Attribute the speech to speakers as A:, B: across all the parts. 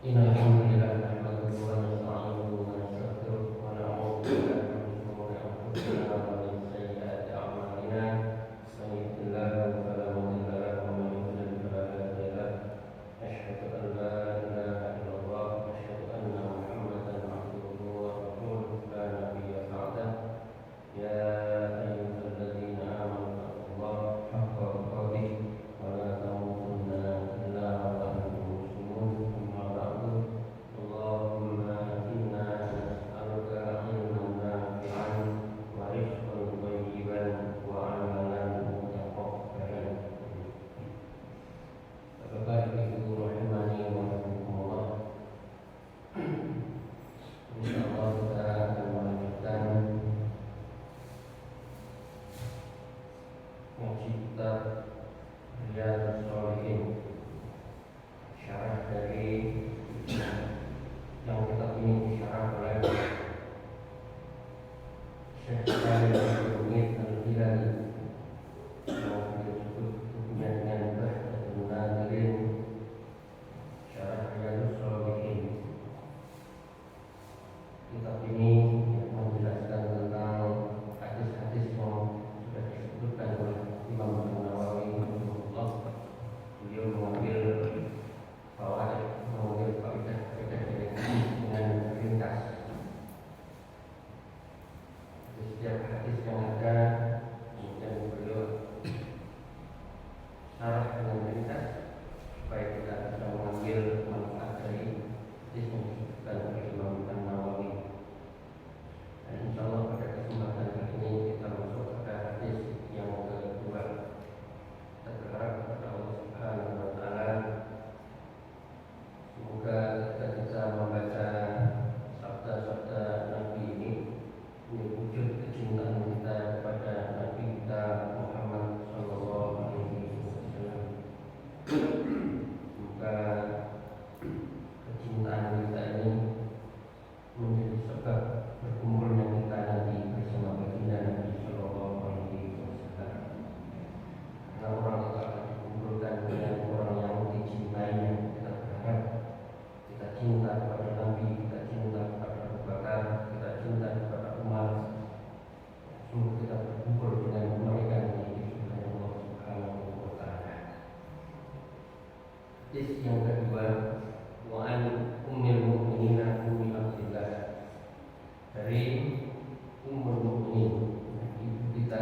A: Alhamdulillah nahmaduhu wa nasta'inuhu wa nastaghfiruh wa na'udzu billahi min shururi anfusina wa min sayyi'ati a'malina. Man yahdihillahu fala mudilla lahu wa man yudlil fala hadiya lahu. Asyhadu an la ilaha illallah wa asyhadu anna Muhammadan 'abduhu wa rasuluhu la nabiyya ba'dah. Ya ayyuhalladzina amanu taqullaha haqqa tuqatih wa la tamutunna illa wa antum muslimun. Allahumma inna nas'aluka ilman nafi'an wa rizqan thayyiban wa 'amalan mutaqabbalan. Bapak Ibu rahimani wa rahimakumullah. Insyaallah kita akan melanjutkan ngaji kitab Riyadhus Shalihin, syarah dari yang kitab ini disyarah oleh Syekh Shalih Al-Rumit Al-Hilali yang disebut bukunya dengan Bahjatun Nadirin, syarah Riyadhus Shalihin. Kitab ini menjelaskan tentang hadis-hadis yang sudah disebutkan oleh Imam An-Nawawi rahimahullah. Beliau mengambil fawaid, mengambil faedah-faedah dengan ringkas. Di setiap hadis yang ada, kemudian beliau syarah dengan ringkas supaya kita bisa mengambil manfaat dari hadis yang disebutkan oleh Imam An-Nawawi. Dan insyaallah pada kesempatan kali ini kita masuk pada hadis yang kedua. Kita berharap kepada Allah Subhanahu wa taala semoga kita bisa membaca sabda-sabda Nabi ini wujud kecintaan kita kepada Nabi kita Muhammad sallallahu alaihi wasallam. Semoga kecintaan kita ini menjadi sebab berkumpulnya kita nanti bersama baginda Nabi sallallahu alaihi wasallam. Karena orang itu akan dikumpulkan dengan orang yang dicintainya. Kita berharap kita cinta kepada Nabi, kita cinta kepada Abu Bakar, kita cinta kepada Umar. Semoga kita berkumpul dengan mereka nanti di surga Allah Subhanahu wa taala. Hadis yang kedua, wa an ummil mu'minina ummi Abdillah, dari Ummul Mukminin, ibu kita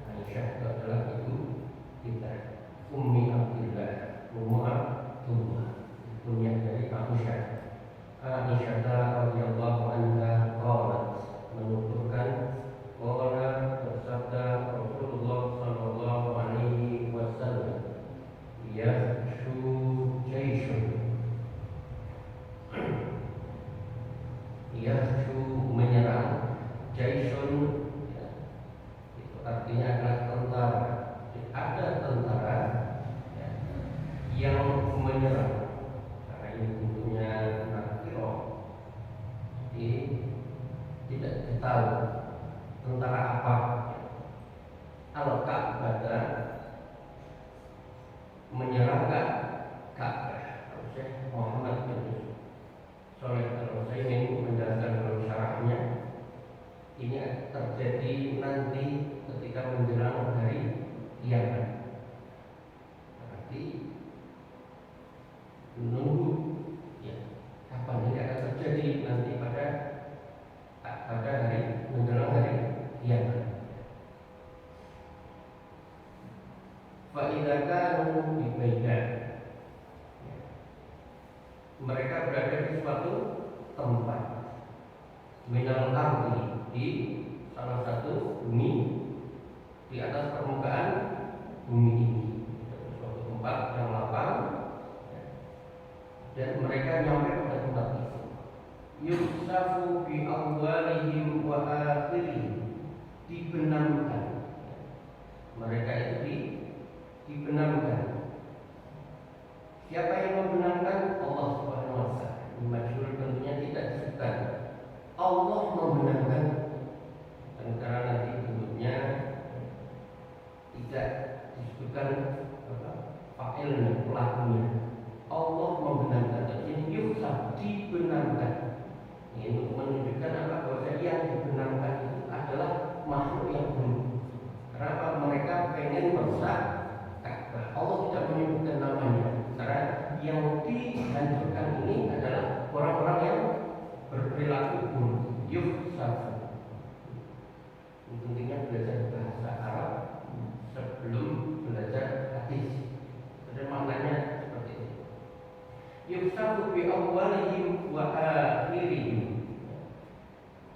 A: Aisyah, itu adalah ibu kita Ummi Abdillah, Ummu Abdullah, punya dari Aisyah. Aisyah radhiyallahu anha qalat, menuturkan qala bersabda Rasulullah sallallahu alaihi wasallam, yahshu jaisyun, yahshu menyerang, jaisyun itu artinya adalah tentara. Ada tentara yang menyerang. Karena ini tentunya nakiro, jadi tidak ditahu tentara apa. Al-Ka'bah, menyerang Ka'bah. Syekh Muhammad bin Shalih Al-Utsaimin menjelaskan dalam syarahnya, ini terjadi nanti ketika menjelang hari kiamat. Berarti menunggu ya kapan ini akan terjadi nanti pada hari menjelang hari kiamat. Fa idza kanu bi Baidah, mereka berada di suatu tempat, minal ardi, di salah satu bumi di atas permukaan bumi ini, suatu tempat yang lapang, dan mereka nyampe pada tempat itu. Yusafu bi awwalihim wa akhirihim, dibenamkan. Mereka itu dibenamkan. Siapa yang membenamkan? Allah Subhanahu wa taala. Masyhur tentunya tidak disebutkan. Allah membenamkan, dan karena nanti bentuknya tidak disebutkan fa'ilnya, pelakunya. Allah membenamkan. Jadi yusaf, dibenarkan. Ini untuk menunjukkan apa? Bahwa yang dibenarkan itu adalah makhluk yang buruk. Kenapa? Mereka pengen merusak Ka'bah. Allah tidak menyebutkan namanya, karena yang dihancurkan ini adalah orang-orang yang berperilaku buruk. Yusaf. Pentingnya belajar bahasa Arab sebelum belajar hadis. Jadi maknanya seperti ini. Yusaf bi awwalihim wa akhirihim.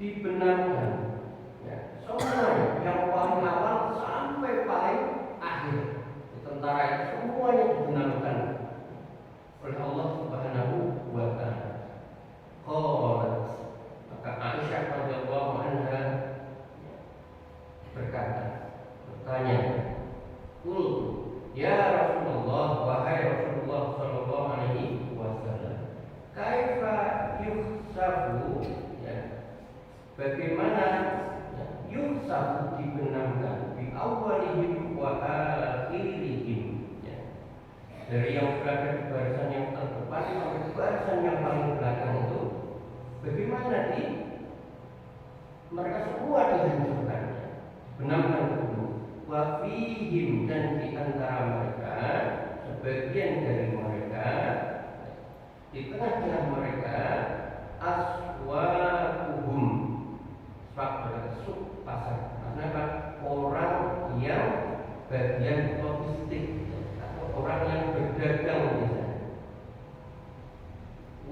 A: Dibenarkan, ya, semuanya yang paling awal sampai paling akhir. Tentara itu semuanya dibenarkan oleh Allah Subhanahu wa taala. Qalat, maka Aisyah radhiyallahu anha bertanya, ya Rasulullah, wahai Rasulullah sallallahu alaihi wasallam, kaifa yuhsabu, ya, bagaimana yuhsabu dibenarkan bi awwalihim wa akhirihim, ya, dari yang berada di barisan yang terdepan sampai barisan yang paling belakang itu, bagaimana mereka semua dihancurkan, benarkan dulu. Wa fihim, dan di antara mereka, sebagian dari mereka, di tengah-tengah mereka, aswaquhum, suk pasar, karena orang yang bagian logistik atau orang yang berdagang misalnya.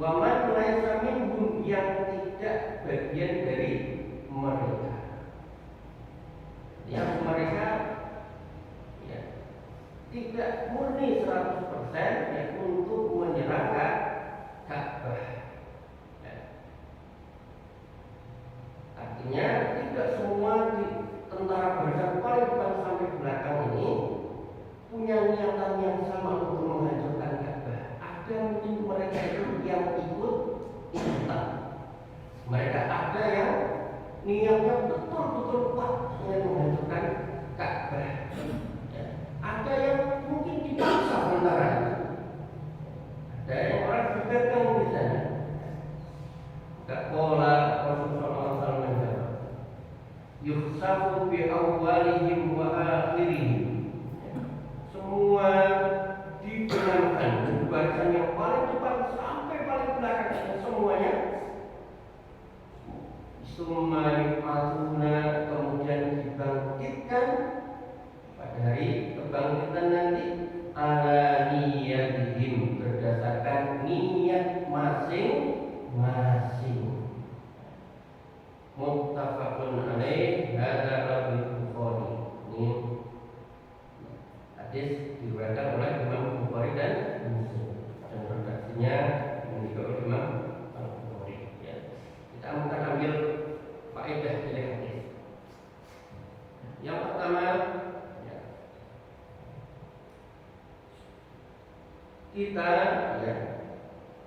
A: Wa man laisa minhum, yang tidak bagian dari mereka. Yang mereka, ya, tidak murni 100% ya, untuk menyerang Ka'bah. Ya. Artinya tidak semua di tentara barisan paling depan sampai belakang ini punya niatan yang sama untuk menghancurkan Ka'bah. Ada mungkin mereka itu yang ikutan. Mereka ada yang niatnya betul-betul kuat dengan menghancurkan Ka'bah. Ya. Ada yang mungkin dipaksa tentara. Ada yang orang berdagang di sana. Gak pola Rasulullah SAW menjawab, yuhsabu bi awwalihim wa akhirihim. Semua dibenarkan dari barisan yang paling depan sampai paling belakang, semuanya. Summa yub'atsuna, kemudian dibangkitkan pada hari kebangkitan nanti, ala niyatihim, berdasarkan niat masing-masing. Muttafaqun alaih, hadza lafzul Bukhari. Ini hadis diriwayatkan oleh Imam Bukhari dan Muslim, dan redaksinya juga oleh Imam Bukhari. Ya. Kita akan ambil faedah dari hadis. Yang pertama, ya, kita, ya,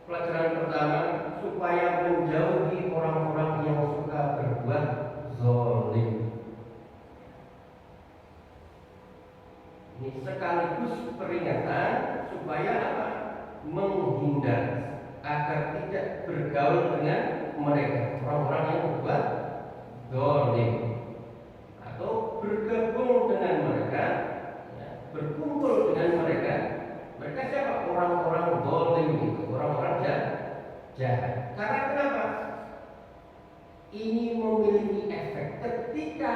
A: pelajaran pertama, supaya menjauhi orang-orang yang suka berbuat zalim. Ini sekaligus peringatan supaya apa? Menghindar agar tidak bergaul dengan mereka, orang-orang yang berbuat zalim, atau bergabung dengan mereka, ya, berkumpul dengan mereka. Mereka siapa? Orang-orang zalim itu, orang-orang jahat. Karena kenapa? Ini memiliki efek ketika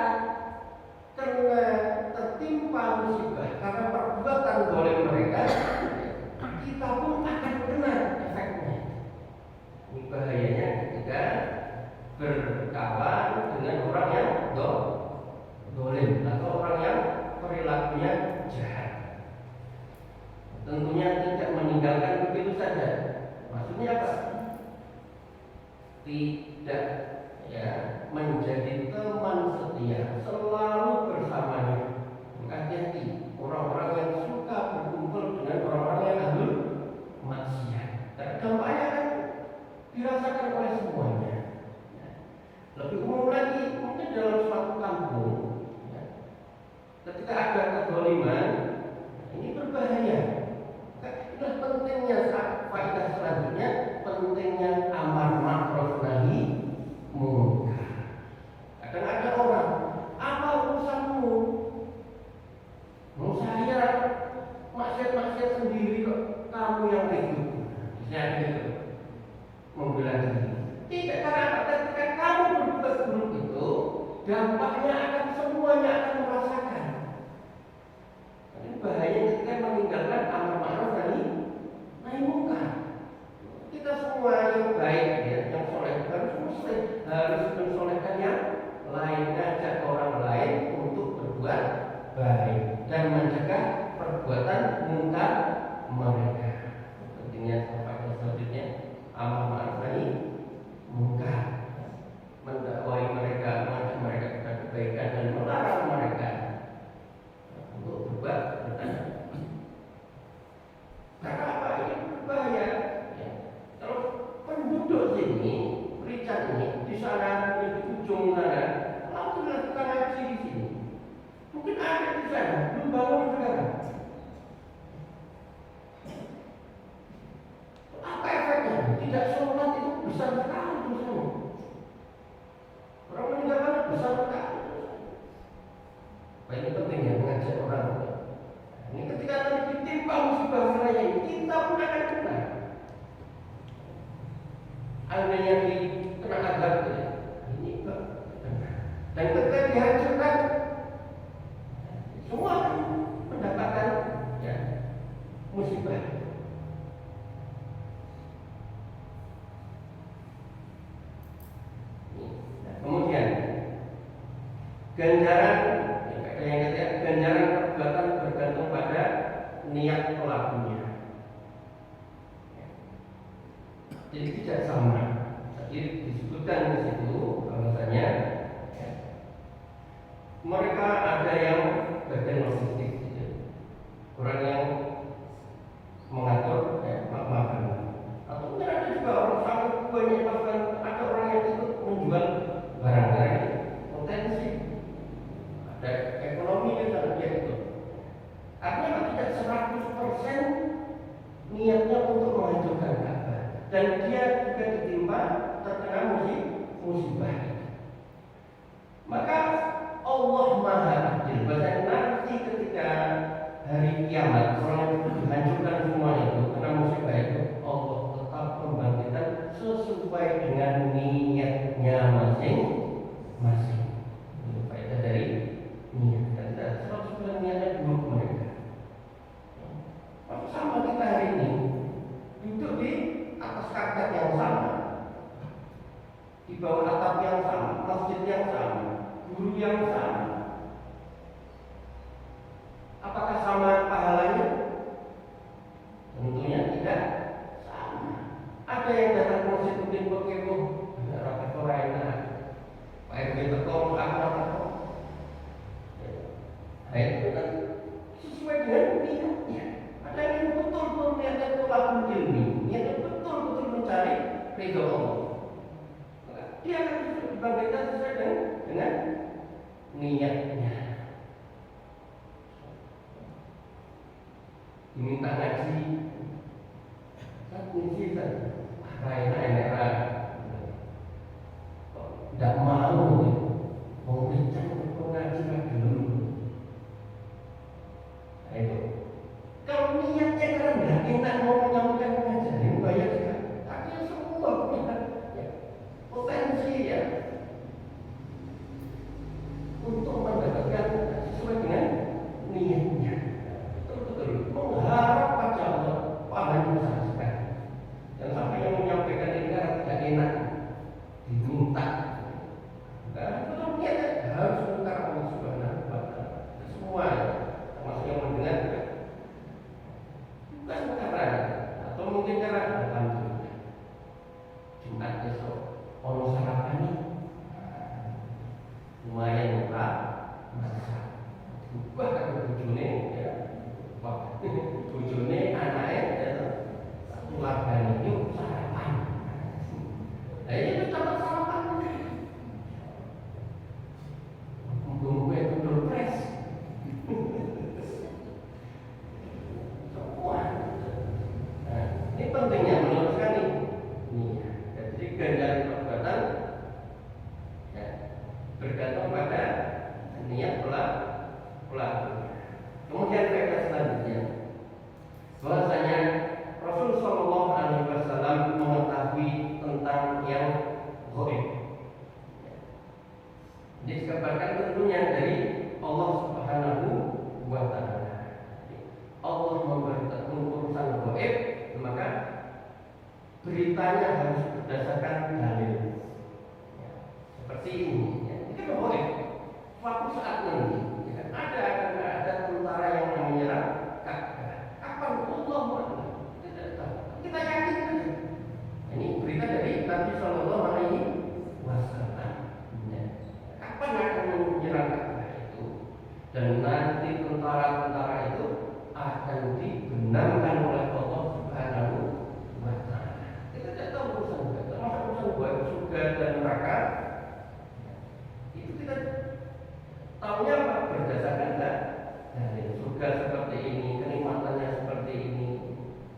A: karena tertimpa musibah karena perbuatan zalim mereka, kita pun akan kena efeknya. Ini bahayanya ketika berkawan dengan orang yang zalim atau orang yang perilakunya jahat. Tentunya tidak meninggalkan begitu saja. Maksudnya apa? Tidak, ya, menjadi teman setia, selalu bersamanya. Hati-hati orang-orang yang suka berkumpul dengan orang-orang yang ahlul maksiat. Dan dampaknya kan dirasakan oleh semuanya. Lebih umum lagi, mungkin dalam suatu kampung, ya, ketika ada kezaliman, ini berbahaya. Inilah pentingnya faedah selanjutnya, pentingnya amar ma'ruf nahi munkar. Kadang ada orang, apa urusanmu? Mau saya maksiat-maksiat sendiri kok, kamu yang ribut. Misalnya gitu, membela diri. Tidak, karena ketika kamu berbuat buruk itu, dampaknya akan semuanya akan merasakan. Ini bahaya ketika meninggalkan amar ma'ruf nahi munkar. Kita semua yang baik, ya, yang soleh harus mensolehkan yang lain, ngajak orang lain untuk berbuat baik dan mencegah perbuatan munkar mereka. Pentingnya sampai selanjutnya amar ma'ruf nahi munkar, mendakwai mereka, mengajak mereka kepada kebaikan dan melarang mereka untuk berbuat benar. Karena apa? Ini berbahaya. Ya. Kalau penduduk sini, Richard ini di sana di ujung sana, langsung dilakukan haji di sini. Mungkin ada di sana, belum bangun sekarang. Apa efeknya? Tidak sholat itu besar sekali dosanya. Orang meninggalkan besar sekali. Ini pentingnya mengajak orang. Ini ketika nanti ditimpa musibah raya ini, kita pun akan kena. Ada yang kena azab ini kena. Dan ketika dihancurkan, semua mendapatkan ya, musibah. Kemudian ganjaran yang ketiga, ganjaran perbuatan bergantung pada niat pelakunya. Jadi tidak sama. Jadi disebutkan di situ bahwasanya ya, mereka ada yang bagian logistik, gitu. Orang yang mengatur makan. Atau mungkin ada juga orang sangat banyak bahkan ada orang yang ikut menjual barang-barang potensi. Ada ekonomi yang sangat dia itu. Artinya tidak 100% niatnya untuk menghancurkan Ka'bah. Dan dia juga ditimpa terkena musibah. Maka Allah Maha Adil. Bahkan nanti ketika hari kiamat orang yang dihancurkan semua itu kena musibah itu, Allah tetap membangkitkan sesuai dengan niatnya masing-masing. Itu faedah dari niat. Dan 100% niatnya buruk mereka. Sama kita hari ini duduk di atas karpet yang sama, di bawah atap yang sama, masjid yang sama, guru yang sama. Apakah sama pahalanya? Tentunya tidak sama. Ada yang datang ke masjid mungkin begitu, rapat Korea, Pak RW Tekong, apa. Nah itu kan sesuai dengan niatnya. Ada yang betul-betul niatnya tolakul ilmi, niatnya betul-betul mencari ridho Allah. Dia akan dibangkitkan sesuai dengan niatnya. Diminta ngaji, kan kunci kan, enak, tidak mau, mau bincang ngaji dulu. Nah itu. Kalau niatnya rendah, kita mau menyampaikan pengajaran, bayar kan? Tapi semua punya potensi ya untuk mendapatkan sesuai dengan niatnya. Betul-betul mengharap pada Allah pahala besar sekali. Dan sampai yang menyampaikan ini tidak surga seperti ini, kenikmatannya seperti ini,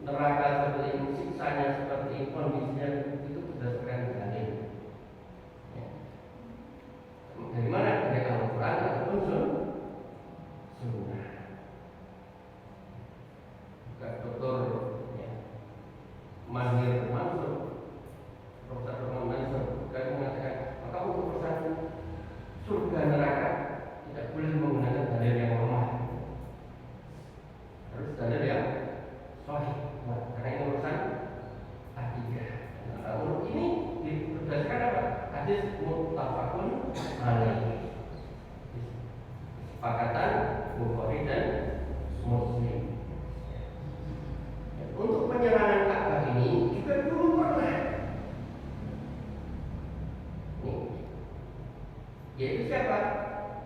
A: neraka seperti ini, siksanya seperti ini, kondisinya itu berdasarkan dalil. Ya. Dari mana? Dari Al-Quran ataupun Sunnah. Dokter ya, Mahir Mansur, Profesor Mansur, kami mengatakan maka untuk urusan surga neraka tidak boleh menggunakan dalil yang lemah, harus dalil yang sahih. Karena ini urusan akidah. Nah, untuk ini berdasarkan apa? Hadis muttafaqun alaih, kesepakatan Bukhari dan Muslim. Untuk penyerangan Ka'bah ini juga dulu pernah. Yaitu siapa?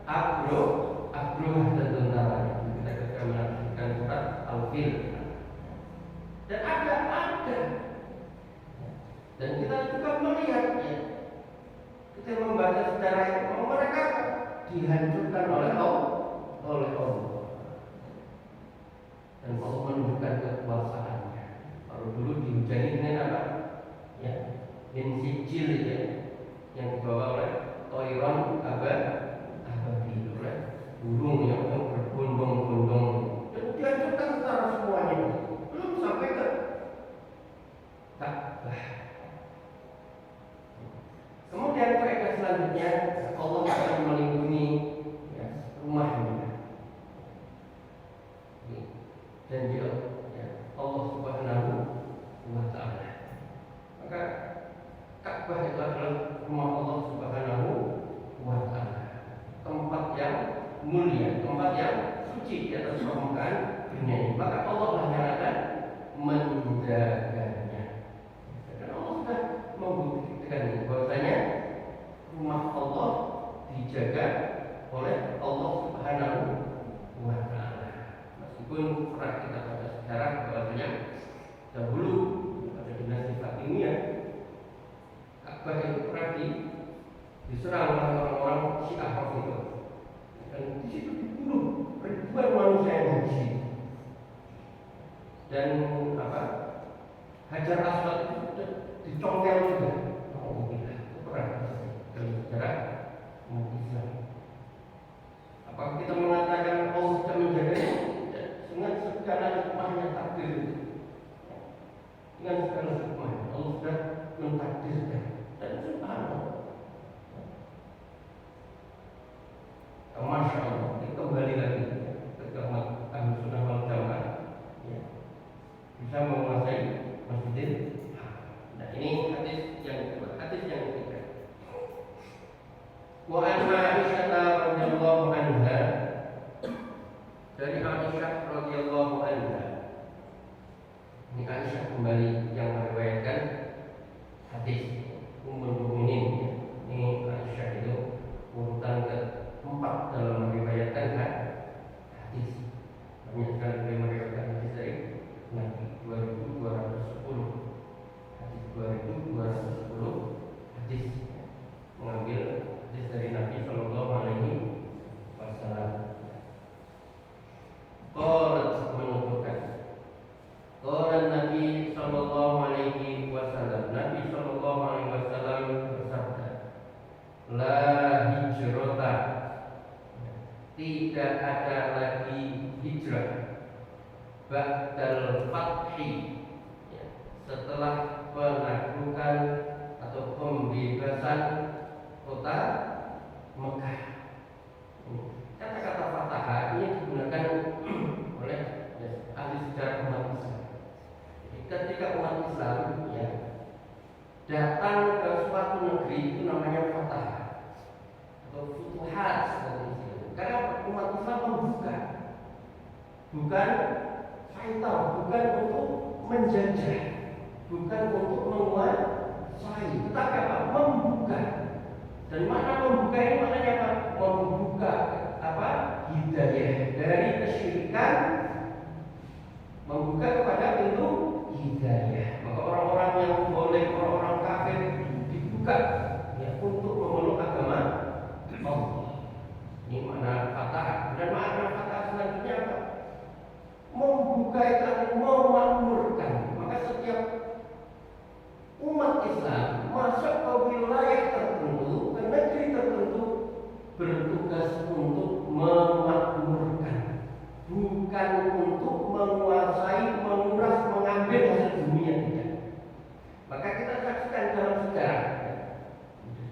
A: Abroh dan tentaranya. Kita ketika menafsirkan surat Al-Fil. Dan ada. Dan kita juga melihat ya, kita membaca sejarah itu bahwa mereka dihancurkan oleh Allah. Dan Allah menunjukkan kekuasaannya. Kalau dulu dihujani dengan apa? Ya, min sijil ya, yang dibawa oleh toiron ababil, oleh burung yang berbondong-bondong. Dan dihancurkan secara semuanya. Belum sampai ke Ka'bah. Kemudian faedah selanjutnya, Allah akan melindungi ya, rumahnya. Dan dia ya, Allah Subhanahu wa Ta'ala. Maka Ka'bah itu adalah rumah Allah Subhanahu wa Ta'ala, tempat yang mulia, tempat yang suci di atas permukaan dunia ini. Maka Allah lah yang akan menjaganya. Dan Allah sudah membuktikan bahwasanya rumah Allah dijaga oleh Allah Subhanahu wa Ta'ala. Meskipun pernah kita baca sejarah bahwasanya dahulu pada dinasti Fatimiyah Ka'bah itu pernah diserang oleh orang-orang Syiah waktu itu. Dan di situ dibunuh ribuan manusia yang haji. Dan Hajar Aswad itu sudah dicongkel juga. Alhamdulillah, itu pernah dalam sejarah umat Islam. Apakah kita mengatakan Allah sudah menjaganya? Dengan segala hikmahnya takdir, dengan segala hikmah Allah sudah mentakdirkan. Dan subhanallah, Masya Allah, kita kembali lagi ketika umat Ahlus Sunnah wal Jamaah ya, bisa menguasai Masjidil Haram. Nah, ini hadis yang kedua. Hadis yang ketiga, wa an Aisyah radhiyallahu anha, dari Aisyah radhiyallahu anha. Ini Aisyah kembali yang meriwayatkan hadis Ummul Mukminin. Ini Aisyah itu urutan keempat dalam meriwayatkan hadis. Banyak sekali beliau meriwayatkan hadis dari Nabi 2210. Hadis 2210 hadis, mengambil hadis dari Nabi sallallahu alaihi wasallam. Qalat menuturkan, qala Nabi sallallahu alaihi wasallam, Nabi sallallahu alaihi wasallam bersabda, la hijrata, tidak ada lagi hijrah, ba'dal fathi, ya, setelah penaklukan atau pembebasan kota Mekah. Kata-kata fatah ini digunakan oleh ahli sejarah umat Islam. Jadi ketika umat Islam ya datang ke suatu negeri itu namanya fatah atau futuhat. Karena umat Islam membuka, bukan faitah, bukan untuk menjajah, bukan untuk menguasai, tetapi apa? Membuka. Dan makna membuka ini maknanya apa? Membuka apa? Hidayah dari kesyirikan, membuka kepada pintu hidayah. Maka orang-orang yang boleh, orang-orang kafir dibuka ya, untuk memeluk agama Allah. Ini makna fatah. Dan makna fatah selanjutnya apa? untuk menguasai, menguras, mengambil hasil dunia, tidak. Maka kita saksikan dalam sejarah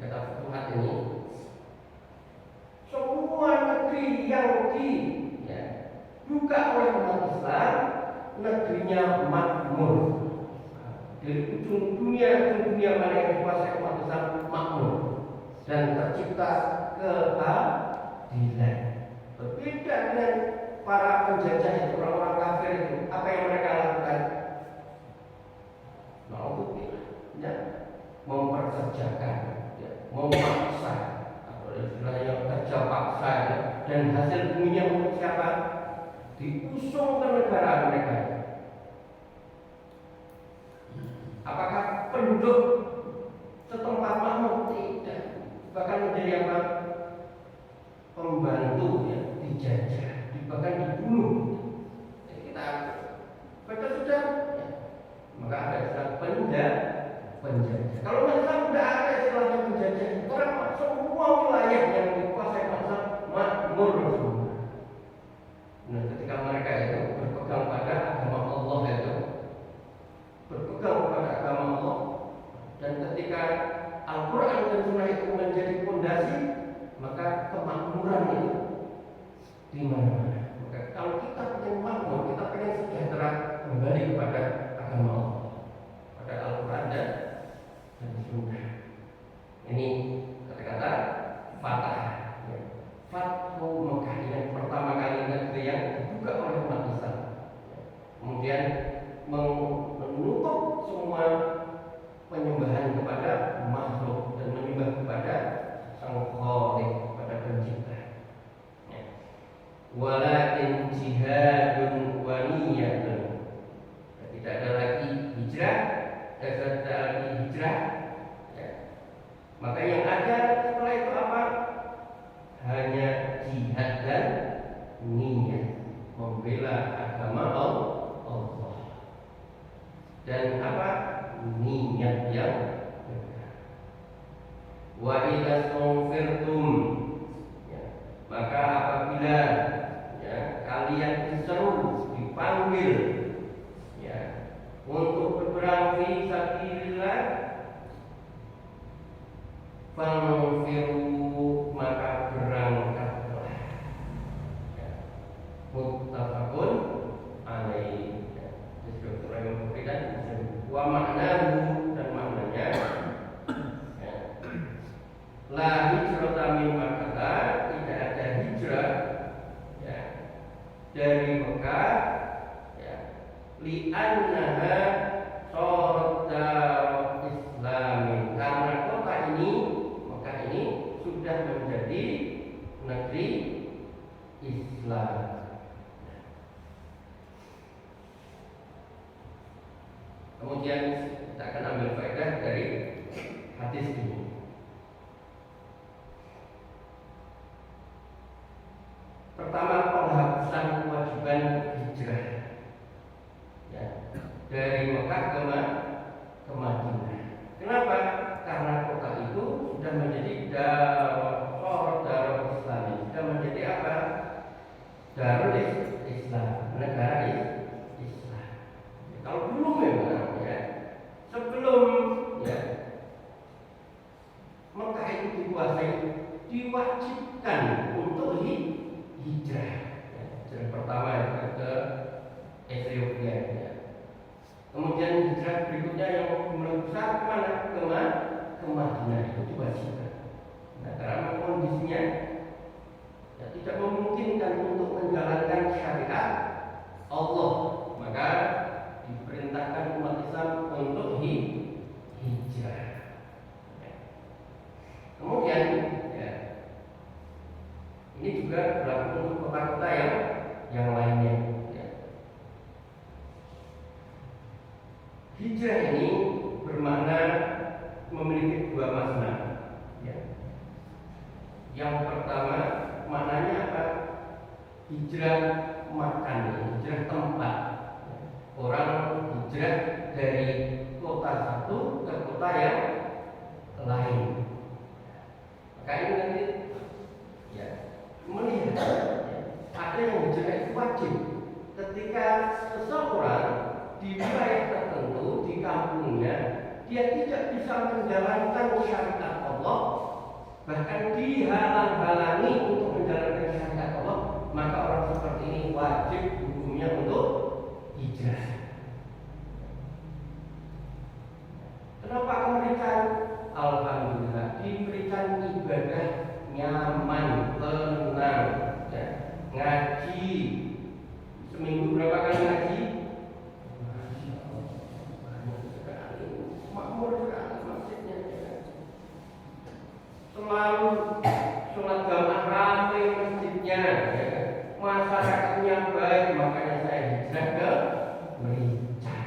A: kata Futuhat ini, semua negeri yang dibuka oleh umat Islam, negerinya makmur. Dari ujung dunia mana yang dikuasai umat Islam makmur dan tercipta keadilan. Berbeda dengan para penjajah itu, orang-orang kafir itu, apa yang mereka lakukan? Memperkerjakan, memaksa, istilahnya kerja paksa, dan hasil buminya untuk siapa? Diusung ke negara mereka. Apakah penduduk setempat makmur? Tidak. Bahkan menjadi apa? Pembantu, dijajah, bahkan dibunuh. Jadi kita baca sudah, maka ada istilah penjajah. Kalau Islam tidak ada istilahnya penjajah, karena semua wilayah yang dikuasai masa makmur semua. Nah, ketika mereka itu berpegang pada agama Allah itu, berpegang pada agama Allah, dan ketika Al-Quran dan Sunnah itu menjadi fondasi, maka kemakmuran itu di mana-mana. Maka kalau kita ingin makmur, kita ingin sejahtera, kembali kepada agama Allah, pada Al-Quran dan Sunnah. Ini kata-kata Fatah. Fathu Mekah, yang pertama kali negeri yang dibuka oleh umat Islam. Kemudian menutup semua penyembahan kepada makhluk dan menyembah kepada Sang Khaliq, kepada Pencipta. Walakin jihadun wa niyatun. Tidak ada lagi hijrah, tidak ada lagi hijrah. Maka yang ada setelah itu apa? Hanya jihad dan niat, membela agama Allah. Dan apa? Niat yang benar. Wa idza sunfirtum, maka apabila kalian diseru, dipanggil untuk berperang fi sabilillah, fanfiru, maka berangkatlah. Muttafaqun alaihi. Wa maknahu, dan maknanya la hijrata min Makkah, tidak ada hijrah dari Mekah, li'annaha sharat darul Islamin, karena kota ini, Mekah ini sudah menjadi negeri Islam. Kemudian kita akan ambil faedah dari hadis ini. Pertama, penghapusan kewajiban hijrah dari Mekah ke Madinah. Kenapa? Karena kota itu sudah menjadi darul Islam, sudah menjadi apa? Darul Islam, negara Islam. Kalau dulu memang sebelum Mekah itu dikuasai, diwajibkan untuk hijrah. Hijrah pertama ke Ethiopia. Kemudian hijrah berikutnya yang jumlah besar kemana? Ke Madinah, itu diwajibkan. Nah, karena kondisinya tidak memungkinkan untuk menjalankan syariat Allah, maka diperintahkan umat Islam untuk hijrah. Kemudian ini juga berlaku untuk kota-kota yang lainnya. Hijrah ini bermakna memiliki dua makna. Yang pertama, maknanya apa? Hijrah makan, hijrah tempat. Orang hijrah dari kota satu ke kota yang lain. Maka ini nanti melihat ada yang hijrah itu wajib. ketika seseorang di wilayah tertentu di kampungnya dia tidak bisa menjalankan syariat Allah, bahkan dihalang-halangi untuk menjalankan syariat Allah, maka orang seperti ini wajib hukumnya untuk hijrah. Kenapa Amerika? Alhamdulillah diberikan ibadah nyaman, tenang, ya. Ngaji seminggu berapa kali ngaji? Masya Allah, banyak sekali, makmur sekali masjidnya. Selalu sholat jamaah ramai masjidnya, ya. Masyarakatnya baik, makanya saya hijrah ke Merica.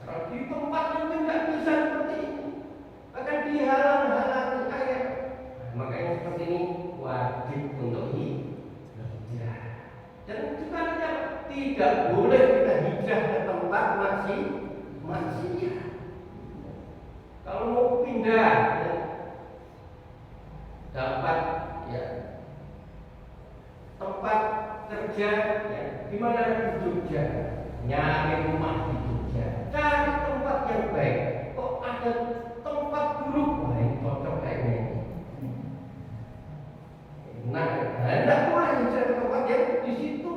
A: Kalau di tempat itu tidak bisa seperti ini, bahkan dihalang-halangi ayat. Makanya seperti ini wajib untuk hijrah. Dan juga tidak boleh kita hijrah ke tempat maksiat. Kalau mau pindah, ya, dapat ya tempat kerja, ya, di mana di Jogja, nyari rumah di Jogja, cari tempat yang baik. Kok ada tempat buruk? Wah, ini cocok kayaknya. Nah, tidak boleh hijrah ke tempat yang di situ,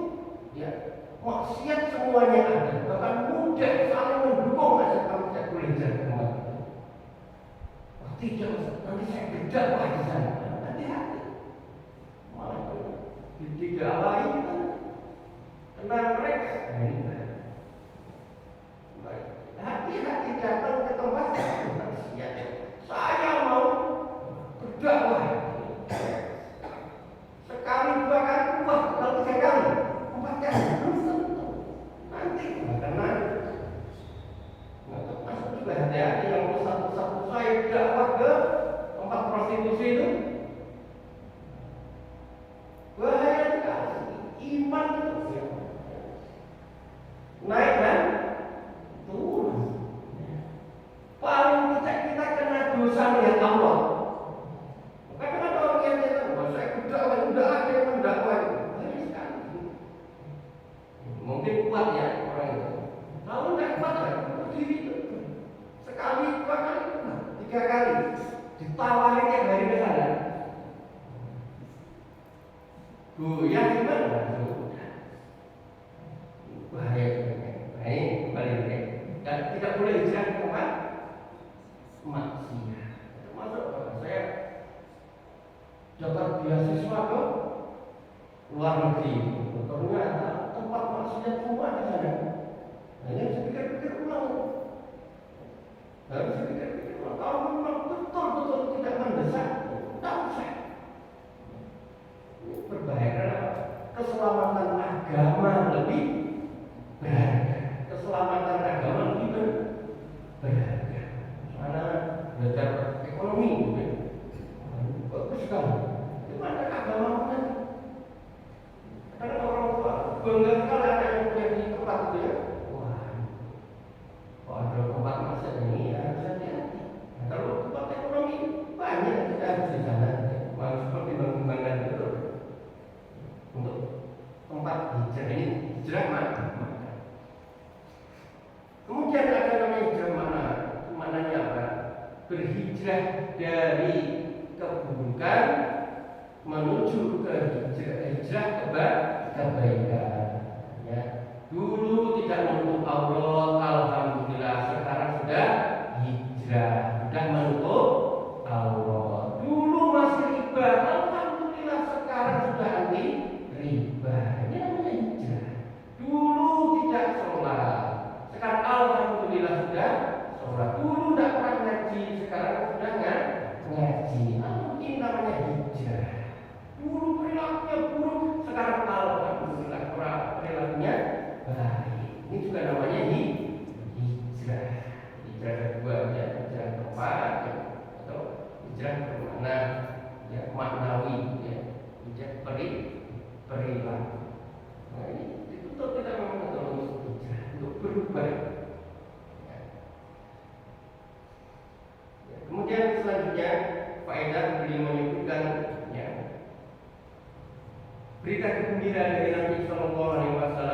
A: ya, maksiat semuanya ada, bahkan mudah saling mendukung. Masa kamu tidak boleh hijrah ke tempat itu? Oh, tidak, nanti saya berdakwah di sana. Hati-hati, malah tidak lain kan, kenal mereka. Hati-hati datang ke tempat maksiat. Saya mau berdakwah. Sekali, dua kali, kalau tiga kali, 4 kali, belum tentu. Nanti karena masuk juga hati-hati yang satu-satu saya dakwah ke tempat prostitusi itu. Bahaya sekali. Iman itu naik dan turun. Paling kita kena dosa melihat Allah. Karena ada orang yang nyatakan, saya udah ada yang mendakwah. Bahaya sekali. Mungkin kuat ya orang itu. Kalau tidak kuat ya berdiri itu. Sekali, 2 kali, 3 kali. Ditawarin tiap hari ke sana. Goyah gimana? Bahaya juga. Bahaya kembali lagi. Dan tidak boleh hijrah ke tempat maksiat. Termasuk saya dapat beasiswa ke luar negeri. Ternyata tempat maksiat semua di sana. Hanya saya pikir-pikir ulang. Harus saya pikir-pikir ulang. Kalau memang betul-betul tidak mendesak, tidak usah. Berbahaya, keselamatan agama lebih berharga. Keselamatan agama lebih berharga. Mana belajar ekonomi, bagus sekali. Itu mana agama mana? Karena orang tua bangga sekali ada yang punya di tempat itu ya. Wah, kalau ada tempat masak ini ya harus hati-hati. Kalau tempat ekonomi banyak kita harus di sana. Harus seperti bangunan itu. Untuk tempat hijrah ini, hijrah mana? Kemudian ada namanya hijrah mana? Mananya apa? Berhijrah dari keburukan menuju ke hijrah kebaikan. Ya. Dulu tidak menutup aurat, alhamdulillah sekarang sudah hijrah, sudah menutup aurat. Dulu masih riba, alhamdulillah sekarang sudah anti riba. Ini namanya hijrah. Dulu tidak sholat, sekarang alhamdulillah sudah sholat. Dulu tidak pernah ngaji, sekarang sudah ngaji. Ini namanya hijrah. Dulu perilakunya buruk, sekarang alhamdulillah perilakunya baik. Ini juga namanya hijrah. Hijrah kedua ya, hijrah tempat atau hijrah bermakna ya maknawi ya, hijrah perilaku. Nah ini itu kita memang untuk hijrah, untuk berubah. Ya, kemudian selanjutnya faedah beliau menyebutkan ya berita gembira dari Nabi Sallallahu Alaihi Wasallam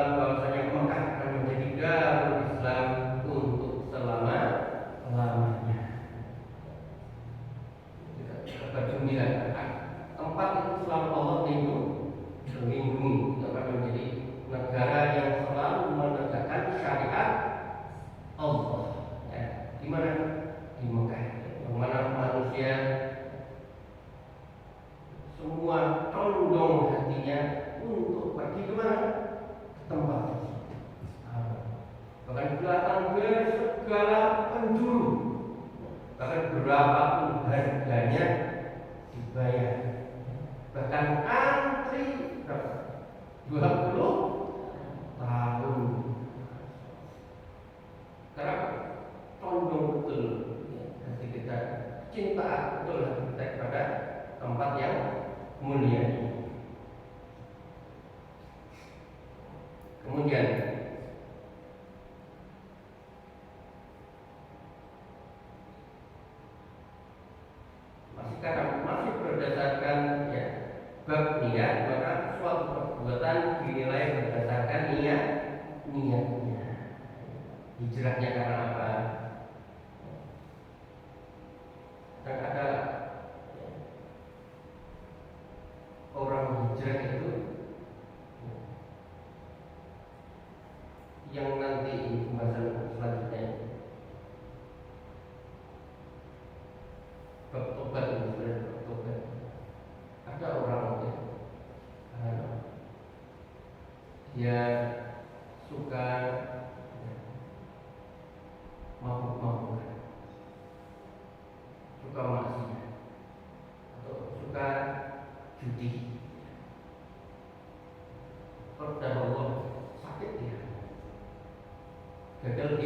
A: hijrahnya karena apa? Dan ada orang hijrah itu yang nanti pembahasan selanjutnya bertobat, bertobat. Ada orang dia suka mabuk-mabukan, suka maksiat, atau suka judi. Pada Allah sakit dia, gagal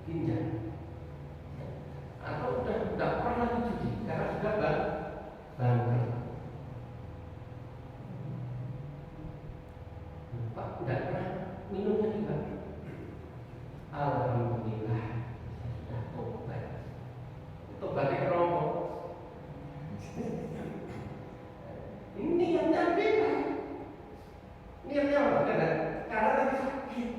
A: ginjal, atau udah tidak pernah judi karena sudah bangkrut. Pak tidak pernah minumnya juga. Alhamdulillah saya sudah tobat. Tobatnya kerongkok. Ini niatnya beda. Niatnya apa? Karena tadi sakit.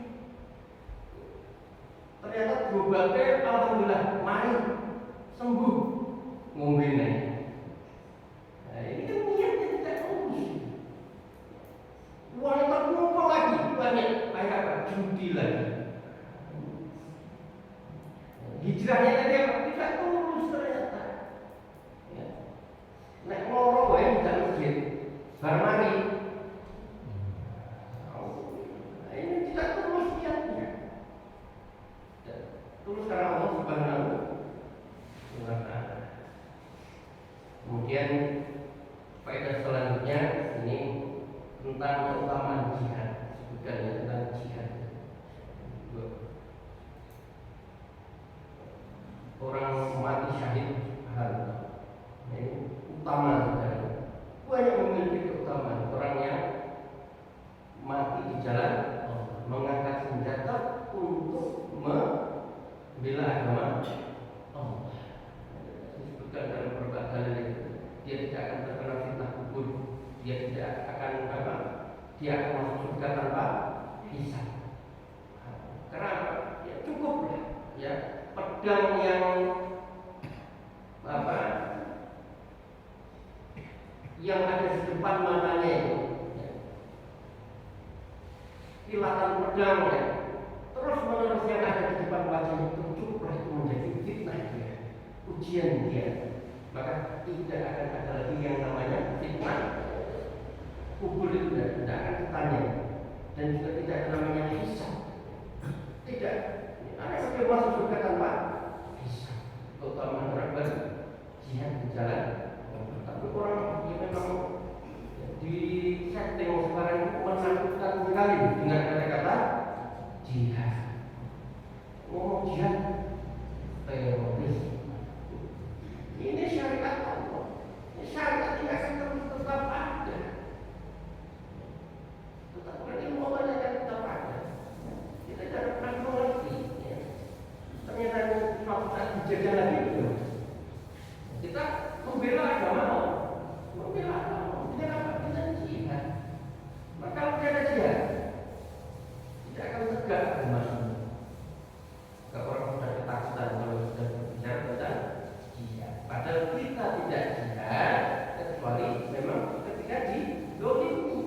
A: Ternyata berobatnya alhamdulillah mari sembuh, ngombe nih. Nah, ini kan niatnya tidak lurus. Uangnya terkumpul lagi banyak, kayak apa? Judi lagi. Hijrahnya tadi apa? Tidak lurus ternyata. Ya. Nek loro wae di masjid, bar mari. Nah, ini tidak lurus niatnya. Tulus karena Allah Subhanahu wa Ta'ala. Kemudian faedah selanjutnya ini tentang keutamaan jihad. Sebutkannya tentang jihad. Orang mati syahid ini utama sekali. Banyak memiliki keutamaan. Orang yang mati di jalan mengangkat senjata untuk membela agama Allah. Disebutkan dalam beberapa kali dia tidak akan terkena fitnah kubur, dia tidak akan apa? Dia akan masuk surga tanpa hisab. Karena ya cukup lah, ya pedang yang apa? Yang ada di depan matanya itu, ya. Kilatan pedang ya. Terus menerus yang ada di depan wajah itu cukuplah itu menjadi fitnah dia, ujian dia. Maka tidak akan ada lagi yang namanya fitnah kubur itu tidak akan ditanya, dan juga tidak ada namanya hisab. Tidak, ada yang masuk surga tanpa hisab. Keutamaan orang berjihad di jalan. Tapi orang yang memang di setting sekarang itu menakutkan sekali dengan kata-kata jihad. Ngomong jihad teroris. Ini syariat Allah. Ini syariat tidak akan terus tetap ada. Tetap berarti momennya akan tetap ada. Kita tidak pernah mengerti. Ya. Ternyata suatu saat dijajah lagi itu. Kita membela agama Allah. Membela agama Allah. Kita dapat dengan jihad. Maka kalau tidak ada jihad, tidak akan tegak agama ini. Kalau orang sudah ketakutan kalau sudah berbicara tentang jihad. Padahal kita tidak jihad kecuali memang ketika didolimi.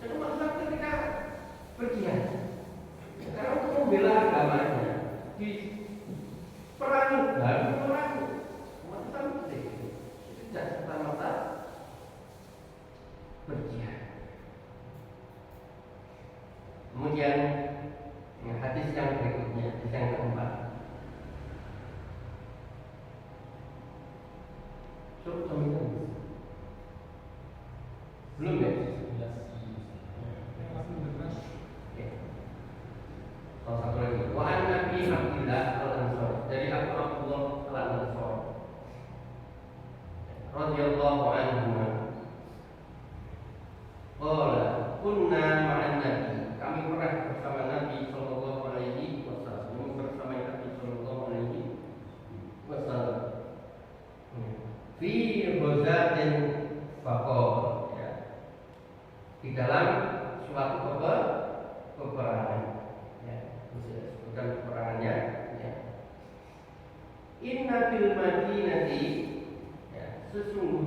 A: Dan maksudnya ketika berjihad. Karena untuk membela agamanya di perangi baru perangi. Maksudnya tidak serta-merta berjihad. Kemudian hadis yang berikutnya, hadis yang keempat. Belum ya? Salah satu lagi. Wa an Nabi Abdillah al-Ansari, dari Abu Abdullah al-Ansari radhiyallahu anhu. Qala kunna ma'an Nabi, kami pernah bersama Nabi sallallahu alaihi wasallam, bersama Nabi sallallahu alaihi wasallam fi ghazatin faqala, ya, di dalam suatu peperangan, ya,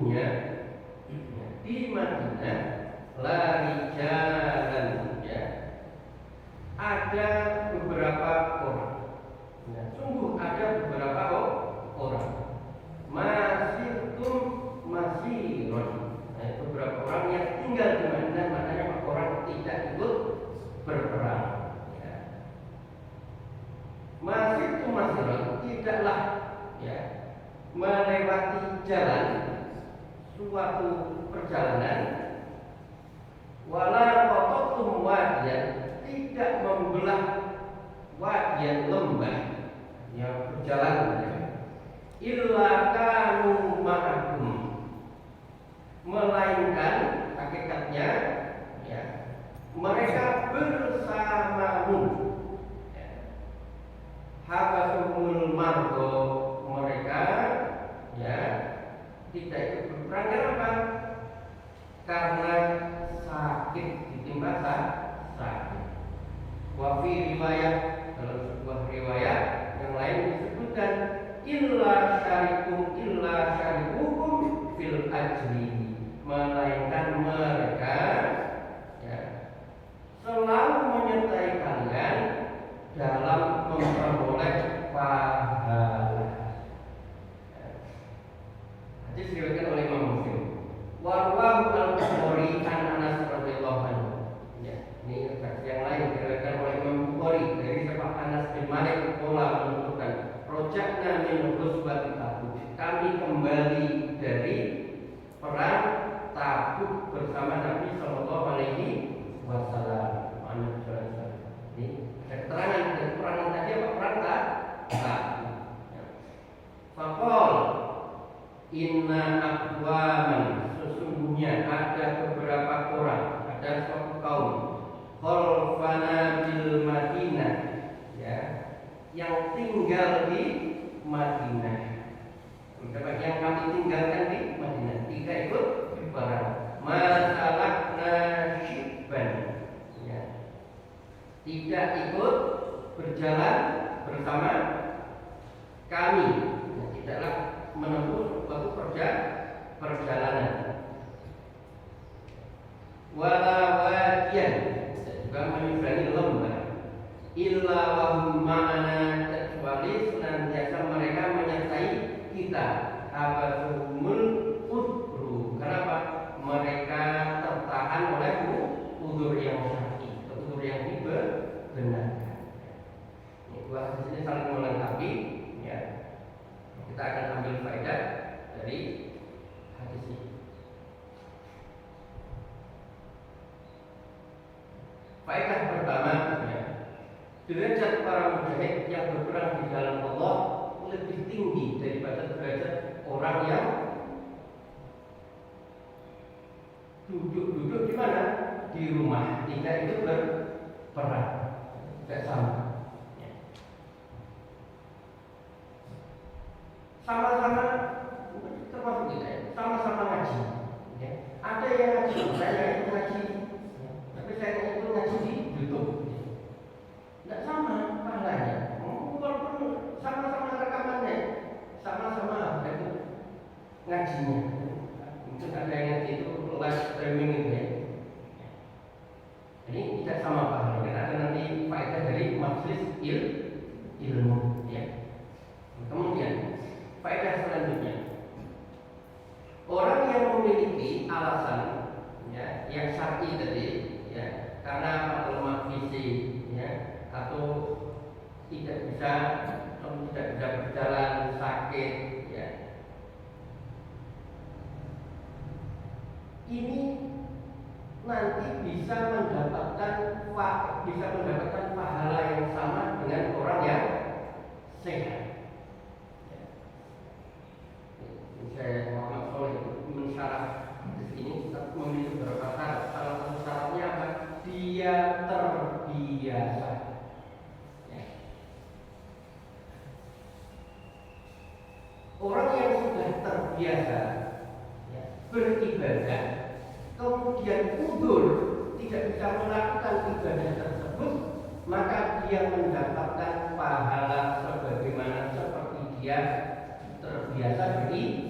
A: sesungguhnya di Madinah lari jalan ya, ada beberapa orang. Ya, sungguh ada beberapa orang. Masih beberapa orang yang tinggal di Madinah, maknanya orang tidak ikut berperang. Ya. Masih tidaklah ya melewati jalan suatu perjalanan, wala qatatum wadiyan, tidak membelah wadiyan lembah yang berjalan ya. Illa kanu ma'akum, melainkan hakikatnya ya, mereka bersamamu ya. Habasumul margo, mereka ya tidak ikut berperang. Kenapa? Karena sakit, ditimpa sakit. Wa fi riwayat, dalam sebuah riwayat yang lain disebutkan illa syarikukum fil ajri, melainkan mereka ya, selalu menyertai kalian dalam memperoleh pahala. Hadis diriwayatkan oleh Imam Muslim. Warwahu al-Bukhari an Anas radhiyallahu anhu. Ya, ini versi yang lain diriwayatkan oleh Imam Bukhari dari sahabat Anas bin Malik qala menuturkan, "Rojakna min ghazwati Tabuk." Kami kembali dari perang Tabuk bersama Nabi sallallahu alaihi wasallam. Ini keterangan dari perang tadi apa? Perang Tabuk. Faqal inna aqwaman, sesungguhnya ada beberapa orang, ada suatu kaum khalfana bil Madinah ya, yang tinggal di Madinah. Yang kami tinggalkan di Madinah tidak ikut berperang. Masalakna syibban ya, tidak ikut berjalan bersama kami ya, tidaklah menempuh suatu perjalanan. Wala wadiyan, juga menyeberangi lembah. Illa wahum ma'ana, kecuali senantiasa mereka menyertai kita. Abasumul udru, kenapa? Mereka tertahan oleh udur yang syar'i, udur yang dibenarkan. Dua hadis ini saling melengkapi ya. Kita akan ambil faedah dari hadis ini. Faedah pertama ya, derajat para mujahid yang berperang di jalan Allah lebih tinggi daripada derajat orang yang duduk di mana? Di rumah, tidak itu berperang. Tidak sama. Sama-sama termasuk kita ya, sama-sama ngaji ya. Ada yang ngaji, saya itu ngaji ya. Tapi saya itu ngaji di YouTube ya. Tidak sama pahalanya, walaupun sama-sama rekamannya, sama-sama itu ngajinya. Mungkin ada yang ngaji itu live streaming itu ya. Ini tidak sama pahalanya. Kita ada nanti faedah dari majelis ilmu ya. Kemudian faedah selanjutnya, orang yang memiliki alasan ya, yang syar'i tadi ya, karena lemah fisik ya, atau tidak bisa berjalan, sakit ya, ini nanti bisa mendapatkan pahala yang sama dengan orang yang sehat. Saya Muhammad Soleh mensyarah hadis ini memiliki beberapa syarat. Salah satu syaratnya apa? Dia terbiasa. Ya. Orang yang sudah terbiasa ya, beribadah, kemudian udur tidak bisa melakukan ibadah tersebut, maka dia mendapatkan pahala sebagaimana seperti dia terbiasa beribadah.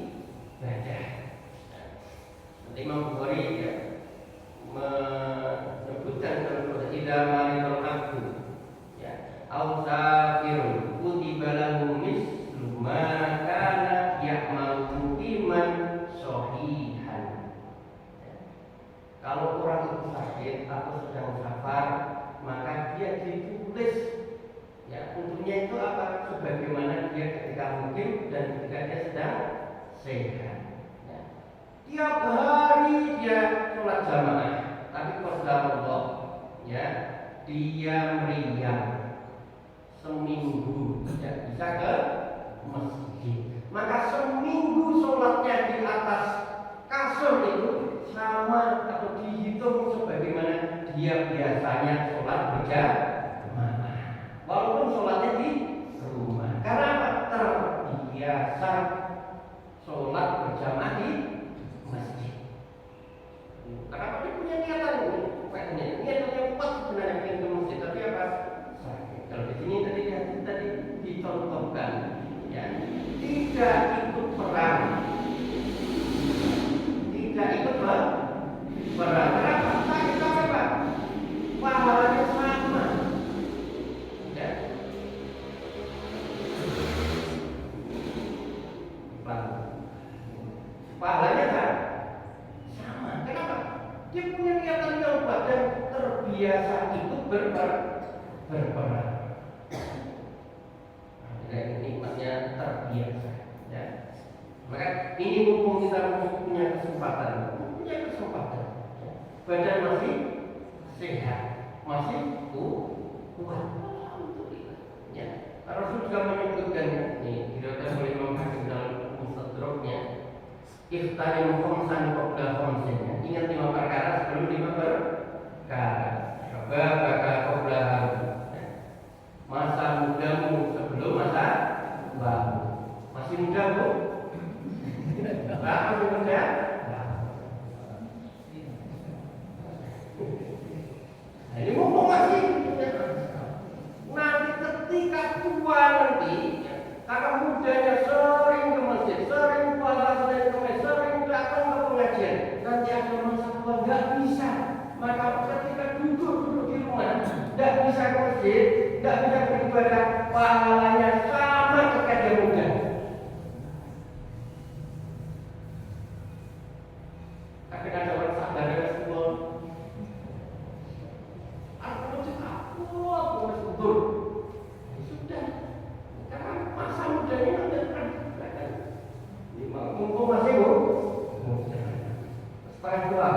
A: Imam Bukhari ya menyebutkan dalam tidak maridul abdu ya au safirun kutiba lahu mislu ma kana ya'mal muqiman shahihan. Kalau orang itu sakit atau sedang safar, maka dia ditulis ya untuknya itu apa sebagaimana dia ketika mukim dan ketika dia sedang sehat. Tiap hari dia sholat jamaah, tapi qadarullah ya dia meriang seminggu tidak bisa ke masjid. Maka seminggu sholatnya di atas kasur itu sama atau dihitung sebagaimana dia biasanya sholat berjamaah, walaupun sholatnya di rumah. Karena apa? Terbiasa sholat berjamaah di masjid. Karena dia punya niatan niatannya kuat sebenarnya ingin ke masjid, tapi apa? Sakit. Kalau di sini tadi dicontohkan, ya tidak ikut perang, tidak ikut perang. Kenapa? Sakit apa? Pahalanya sama. Ya. Pahalanya kan? Kenapa? Dia punya niatan yang kuat dan terbiasa ikut berperang. Nikmatnya terbiasa. Ya. Maka ini mumpung kita punya kesempatan. Ya. Badan masih sehat, masih kuat. Ya. Rasul juga menyebutkan ini diriwayatkan oleh Imam Hakim dalam Mustadraknya. Ikhtanim khamsan qabla khamsin. Ingat 5 perkara sebelum 5 perkara. Babaka qabla harum. Masa mudamu sebelum masa baru. Masih muda, Bu? Masih muda? Nah, ini mumpung masih nanti ketika tua nanti, karena mudanya sering ke masjid, sering puasa, sering datang ke pengajian, nanti ada masa tua nggak bisa. Maka ketika duduk di rumah, nggak bisa ke masjid, nggak bisa beribadah, pahalanya sama ketika dia muda. Tapi ada orang sadar dengan semua. Aku masih betul. Sudah. Karena masa mudanya kan mumpung masih setengah dua.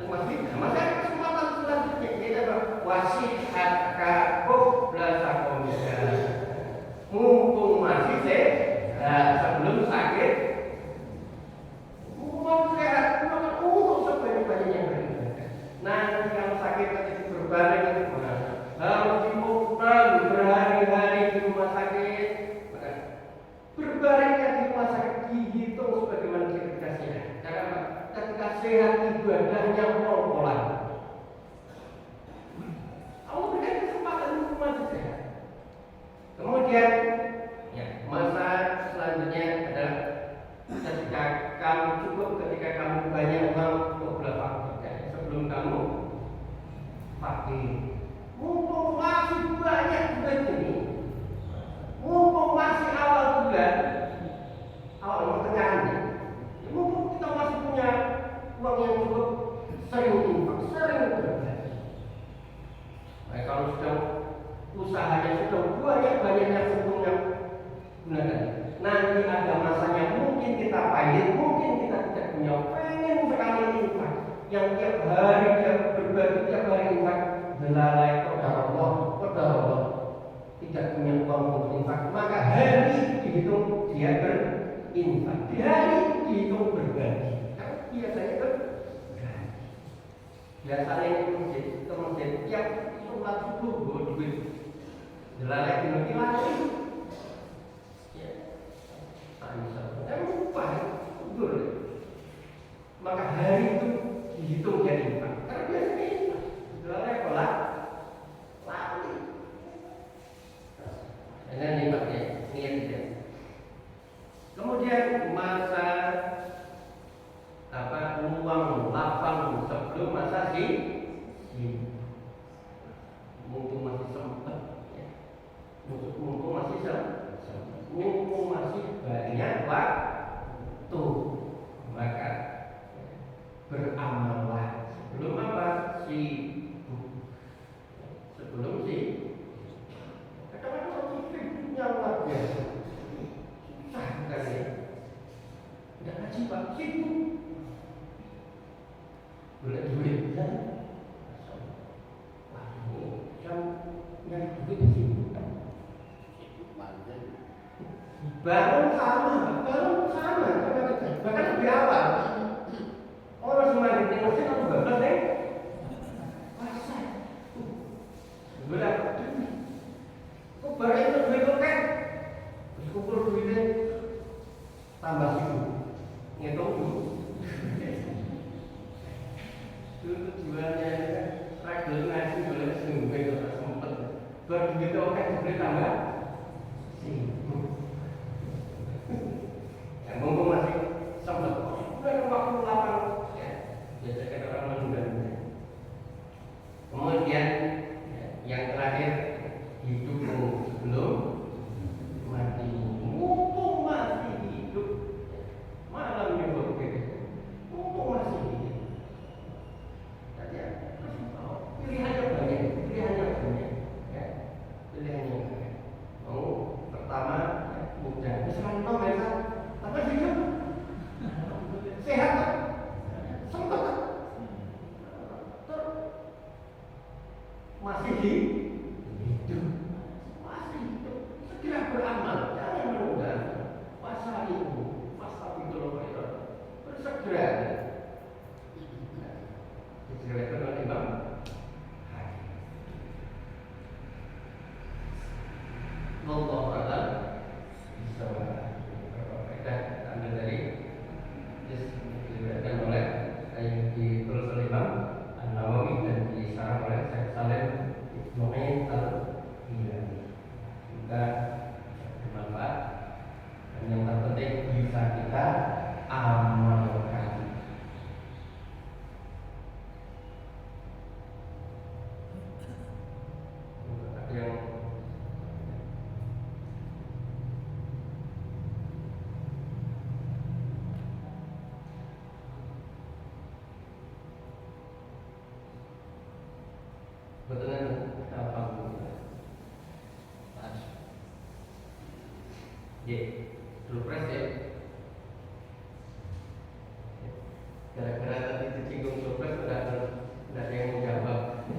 A: Masih ada kesempatan selanjutnya. Kita wasihat kabuk belasa komisa. Mumpung masih sehat sebelum sakit. Mumpung sehat, maka untuk sebanyak-banyaknya beribadah. Nanti kalau sakit itu berbaring itu harus dimukul berhari-hari di rumah sakit. Berbaringnya di rumah sakit dihitung sebagaimana ketika sehat. Karena ketika sehat ibadahnya pol-polan. Allah berikan kesempatan untuk masih sehat. Kemudian ya, masa selanjutnya adalah ketika kamu cukup, ketika kamu banyak uang untuk belakang sebelum kamu fakir. Mumpung masih banyak duit ini, mumpung masih awal bulan, awal pertengahan ini, mumpung kita masih punya uang yang cukup, sering infak, sering berbelanja. Nah, kalau sudah usahanya sudah banyak yang sebelumnya gunakan. Nanti ada masanya mungkin kita pahit, mungkin kita tidak punya, pengen sekali infak, yang tiap hari dia berbagi, tiap hari infak. Belalai qadarullah tidak punya uang untuk infak, maka hari itu dihitung dia berinfak, di hari itu dihitung berbagi. Karena biasanya berbagi. Biasanya ke masjid tiap sholat subuh bawa duit. Belalai dimiliki lagi. Ya, lupa betul. Maka hari itu dihitung dia infak. Karena biasanya infak. Belalai kolak lagi. Ini nikmatnya, niat dia. Kemudian si mumpung masih sempat ya. Mumpung masih sempat, mumpung masih banyak waktu, maka beramallah sebelum apa? Sebelum kadang-kadang orang sibuknya luar biasa, susah kan ya? Tidak ngaji pak, sibuk boleh duit kan? Wah ini kan nyari duit sibuk, baru sama, bahkan lebih awal. Orang semua di Indonesia aku bablas deh. Masa? Berapa? Kok baru itu duit kan? Kumpul duitnya tambah sibuk, ngitung dulu. Itu tujuannya kan, ragil ngaji boleh seminggu itu tak sempet. Baru duit oke, boleh tambah sibuk. Yang mumpung masih sempet, udah waktu lapang. Biasakan orang menunda-nunda. Kemudian yang terakhir, hidupmu sebelum mati. Mumpung masih hidup, malam minggu begitu. Mumpung masih hidup. Tadi pilihannya banyak, ya. Pilihannya banyak. Pertama, mudah. Misalnya mereka, tapi hidup sehat tak? Sempat tak? Masih hidup, segera beramal, jangan menunda. Masa itu, masa itu loh itu bersegera. Disegerakan oleh Imam Hakim. Wallahu a'lam bishawab. Faedah ambil dari disebutkan oleh yang ditulis oleh Imam An-Nawawi dan disarah oleh Syekh Salim Ibnu Al-Hilali. Juga bermanfaat dan yang terpenting bisa kita amalkan. Yang betul alhamdulillah. Surprise ya. Gara-gara tadi disinggung surprise udah ada yang menjawab.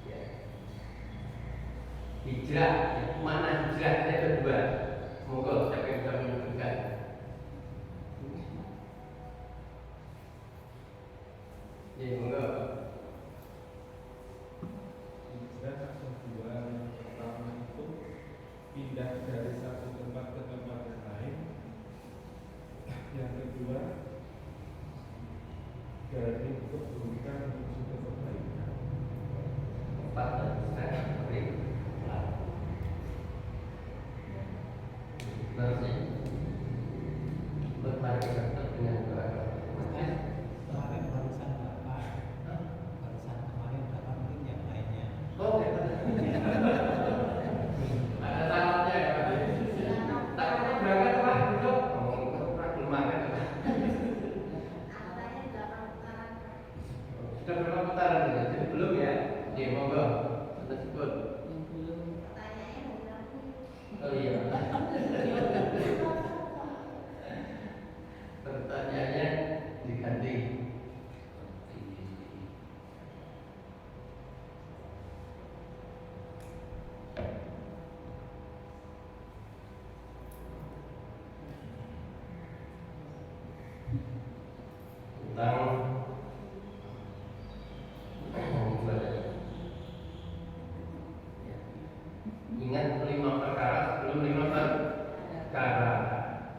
A: Ya. Hijrah, mana hijrahnya kedua? Semoga siapa yang bisa menunjukkan. Ya, monggo.
B: Hijrah kedua yang pertama itu pindah dari satu tempat ke tempat yang lain. Yang kedua dari keburukan menuju ke kebaikan.
A: Empat saya beri. Nanti bermari kita dengan doa.
C: Kemarin barusan Bapak mungkin yang lainnya.
A: Oh, ada salamnya ya Pak. Takutnya berangkat Pak, itu belum makan. Sudah berapa putaran ya? Jadi belum ya? Iya, monggo. Sudah sebut. Oh iya. Pertanyaannya diganti. Tentang ingat 5 perkara sebelum 5 perkara.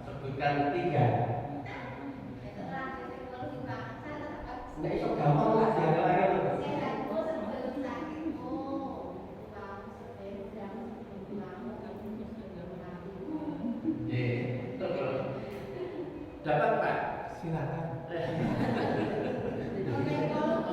A: Sebutkan 3. Nggak iso gampang lah jangan itu. Dapat Pak.
C: silakan.
D: Oke, kalau